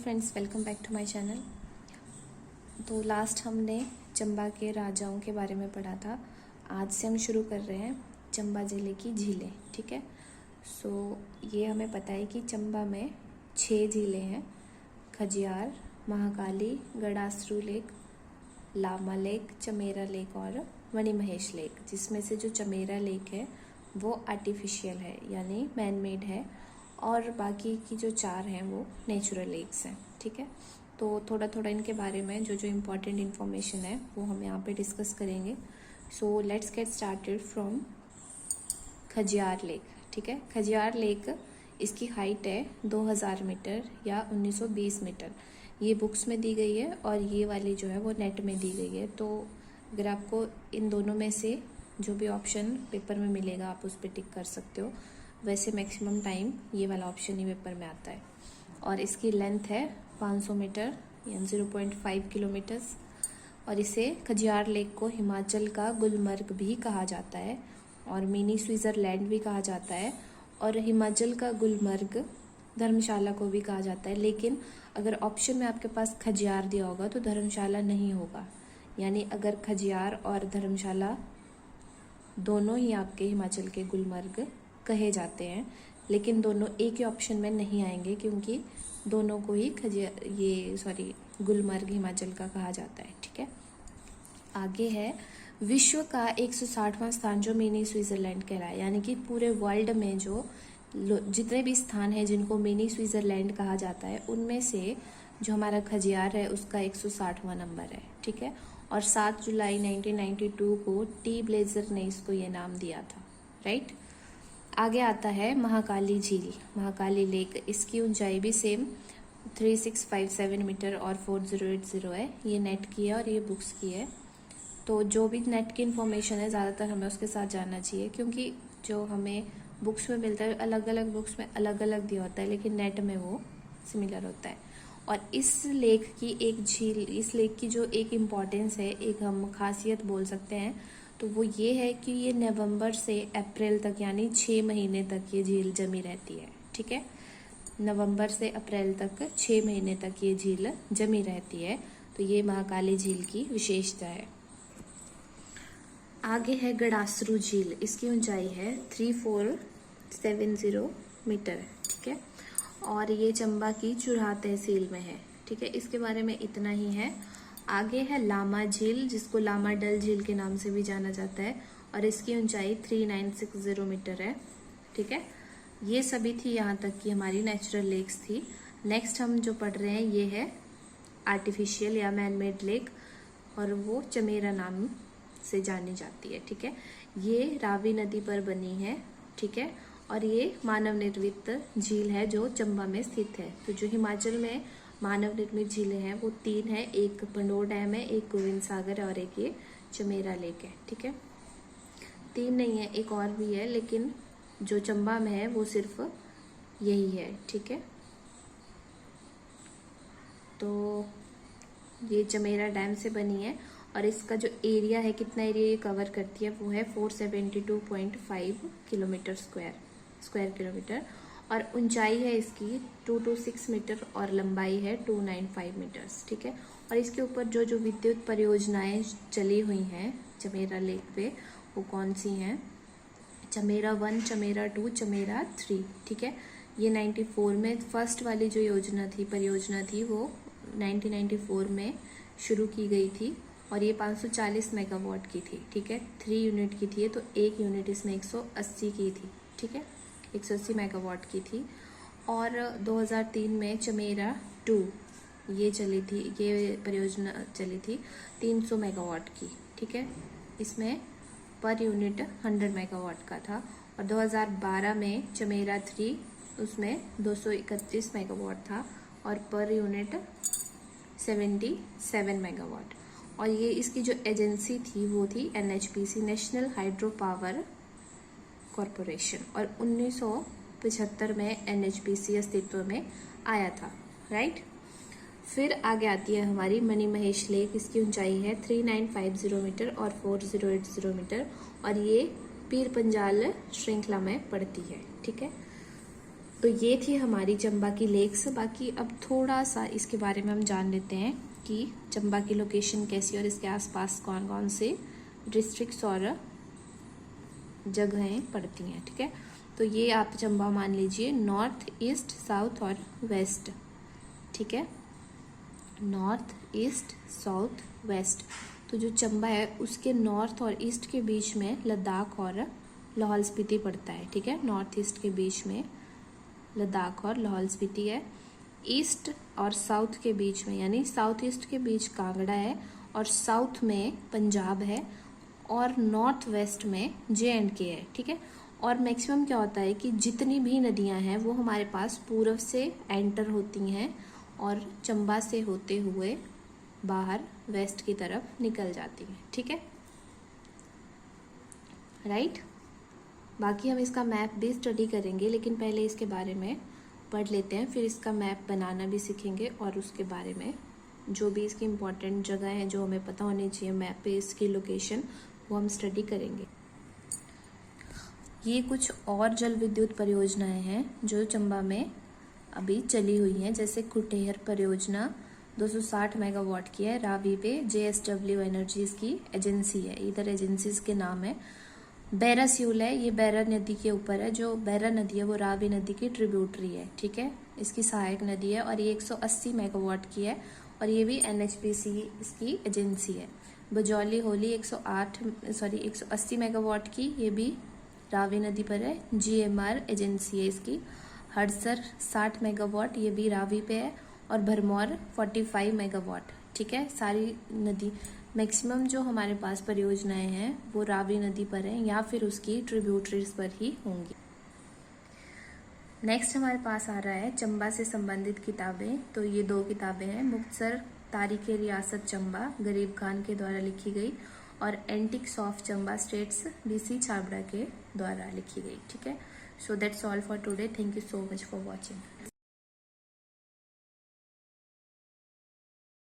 Friends, welcome back to my channel. तो last हमने चंबा के राजाओं के बारे में पढ़ा था। आज से हम शुरू कर रहे हैं चंबा ज़िले की झीलें। ठीक है। ये हमें पता है कि चंबा में 6 झीलें हैं। Khajjiar, Mahakali, Gadasaru lake, Lama lake, Chamera lake और मणिमहेश लेक, जिसमें से जो चमेरा लेक है वो आर्टिफिशियल है यानी मैन मेड है और बाकी की जो 4 हैं वो नेचुरल लेक्स हैं। ठीक है। तो थोड़ा थोड़ा इनके बारे में जो इम्पोर्टेंट इन्फॉर्मेशन है वो हम यहाँ पे डिस्कस करेंगे। So let's get started from Khajjiar lake. ठीक है। खजियार लेक, इसकी हाइट है 2000 मीटर या 1920 मीटर। ये बुक्स में दी गई है और ये वाली जो है वो नेट में दी गई है। तो अगर आपको इन दोनों में से जो भी ऑप्शन पेपर में मिलेगा आप उस पर टिक कर सकते हो। वैसे मैक्सिमम टाइम ये वाला ऑप्शन ही पेपर में आता है। और इसकी लेंथ है 500 मीटर या 0.5 किलोमीटर्स। और इसे खजियार लेक को हिमाचल का गुलमर्ग भी कहा जाता है और मिनी स्विट्जरलैंड भी कहा जाता है। और हिमाचल का गुलमर्ग धर्मशाला को भी कहा जाता है। लेकिन अगर ऑप्शन में आपके पास खजियार दिया होगा तो धर्मशाला नहीं होगा। यानी अगर खजियार और धर्मशाला दोनों ही आपके हिमाचल के गुलमर्ग कहे जाते हैं, लेकिन दोनों एक ही ऑप्शन में नहीं आएंगे क्योंकि दोनों को ही गुलमर्ग हिमाचल का कहा जाता है। ठीक है। आगे है विश्व का 160वां स्थान जो मिनी स्विट्जरलैंड कहलाए, यानी कि पूरे वर्ल्ड में जो जितने भी स्थान हैं जिनको मिनी स्विट्जरलैंड कहा जाता है उनमें से जो हमारा खजियार है उसका 160वां नंबर है। ठीक है। और 7 जुलाई 1992 को टी ब्लेजर ने इसको ये नाम दिया था। राइट। आगे आता है महाकाली झील, महाकाली लेक। इसकी ऊंचाई भी सेम 3657 मीटर और 4080 है। ये नेट की है और ये बुक्स की है। तो जो भी नेट की इन्फॉर्मेशन है ज़्यादातर हमें उसके साथ जानना चाहिए क्योंकि जो हमें बुक्स में मिलता है अलग अलग बुक्स में अलग अलग दिया होता है, लेकिन नेट में वो सिमिलर होता है। और इस लेक की जो एक इम्पॉर्टेंस है, एक हम खासियत बोल सकते हैं, तो वो ये है कि ये नवंबर से अप्रैल तक यानी 6 महीने तक ये झील जमी रहती है। ठीक है। नवंबर से अप्रैल तक 6 महीने तक ये झील जमी रहती है। तो ये महाकाली झील की विशेषता है। आगे है गड़ासरू झील। इसकी ऊंचाई है 3470 मीटर। ठीक है। और ये चंबा की चुराह तहसील में है। ठीक है। इसके बारे में इतना ही है। आगे है लामा झील, जिसको लामा डल झील के नाम से भी जाना जाता है और इसकी ऊंचाई 3960 मीटर है। ठीक है। ये सभी थी यहाँ तक की हमारी नेचुरल लेक्स थी। नेक्स्ट हम जो पढ़ रहे हैं ये है आर्टिफिशियल या मैन मेड लेक और वो चमेरा नाम से जानी जाती है। ठीक है। ये रावी नदी पर बनी है। ठीक है। और ये मानव निर्मित झील है जो चंबा में स्थित है। तो जो हिमाचल में मानव निर्मित झीलें हैं वो 3 है। एक पंडोर डैम है, एक गोविंद सागर है और एक ये चमेरा लेक है। ठीक है। 3 नहीं है, एक और भी है, लेकिन जो चंबा में है वो सिर्फ यही है। ठीक है। तो ये चमेरा डैम से बनी है और इसका जो एरिया है, कितना एरिया ये कवर करती है, वो है 472.5 किलोमीटर स्क्वायर किलोमीटर। और ऊंचाई है इसकी 226 मीटर और लंबाई है 295 मीटर्स। ठीक है। और इसके ऊपर जो विद्युत परियोजनाएं चली हुई हैं चमेरा लेक पे वो कौन सी हैं? चमेरा 1, चमेरा 2, चमेरा 3। ठीक है। ये 94 में फर्स्ट वाली जो परियोजना थी वो 1994 में शुरू की गई थी और ये 540 मेगावाट की थी। ठीक है। 3 यूनिट की थी तो एक यूनिट इसमें 180 की थी। ठीक है। 180 मेगावाट की थी। और 2003 में चमेरा 2 ये परियोजना चली थी 300 मेगावाट की। ठीक है। इसमें पर यूनिट 100 मेगावाट का था। और 2012 में चमेरा 3 उसमें 231 मेगावाट था और पर यूनिट 77 मेगावाट। और ये इसकी जो एजेंसी थी वो थी NHPC, national hydro power corporation. और 1975 में NHPC अस्तित्व में आया था। राइट। फिर आगे आती है हमारी मणिमहेश लेक। इसकी ऊंचाई है 3950 मीटर और 4080 मीटर और ये पीर पंजाल श्रृंखला में पड़ती है। ठीक है। तो ये थी हमारी चंबा की लेक्स। बाकी अब थोड़ा सा इसके बारे में हम जान लेते हैं कि चंबा की लोकेशन कैसी और इसके आसपास कौन कौन से डिस्ट्रिक्ट्स और जगहें पड़ती हैं। ठीक है, तो ये आप चंबा मान लीजिए नॉर्थ ईस्ट साउथ और वेस्ट। ठीक है, नॉर्थ ईस्ट साउथ वेस्ट। तो जो चंबा है उसके नॉर्थ और ईस्ट के बीच में लद्दाख और लाहौल स्पीति पड़ता है। ठीक है, नॉर्थ ईस्ट के बीच में लद्दाख और लाहौल स्पीति है। ईस्ट और साउथ के बीच में यानी साउथ ईस्ट के बीच कांगड़ा है और साउथ में पंजाब है और नॉर्थ वेस्ट में JNK है। ठीक है, और मैक्सिमम क्या होता है कि जितनी भी नदियां हैं वो हमारे पास पूर्व से एंटर होती हैं और चंबा से होते हुए बाहर वेस्ट की तरफ निकल जाती हैं। ठीक है, राइट। बाकी हम इसका मैप भी स्टडी करेंगे, लेकिन पहले इसके बारे में पढ़ लेते हैं, फिर इसका मैप बनाना भी सीखेंगे और उसके बारे में जो भी इसकी इम्पोर्टेंट जगह है जो हमें पता होनी चाहिए मैप पे इसकी लोकेशन, वो हम स्टडी करेंगे। ये कुछ और जल विद्युत परियोजनाएं हैं जो चंबा में अभी चली हुई हैं, जैसे कुटेहर परियोजना 260 मेगावाट की है, रावी पे JSW एनर्जीज की एजेंसी है, इधर एजेंसीज के नाम है। बैरा स्यूल है, ये बैरा नदी के ऊपर है। जो बैरा नदी है वो रावी नदी की ट्रिब्यूटरी है। ठीक है, इसकी सहायक नदी है और ये 180 मेगावाट की है और ये भी NHPC इसकी एजेंसी है। बजौली होली 180 मेगावाट की, ये भी रावी नदी पर है, GMR एजेंसी है इसकी। हड़सर 60 मेगावाट, ये भी रावी पे है और भरमौर 45 मेगावाट। ठीक है, सारी नदी मैक्सिमम जो हमारे पास परियोजनाएं हैं वो रावी नदी पर हैं या फिर उसकी ट्रिब्यूटरीज पर ही होंगी। नेक्स्ट हमारे पास आ रहा है चंबा से संबंधित किताबें। तो ये 2 किताबें हैं, मुख्तसर तारीख़ रियासत चंबा गरीब खान के द्वारा लिखी गई और antics of Chamba states BC Chhabra के द्वारा लिखी गई। ठीक है, so that's all for today. Thank you so much for watching.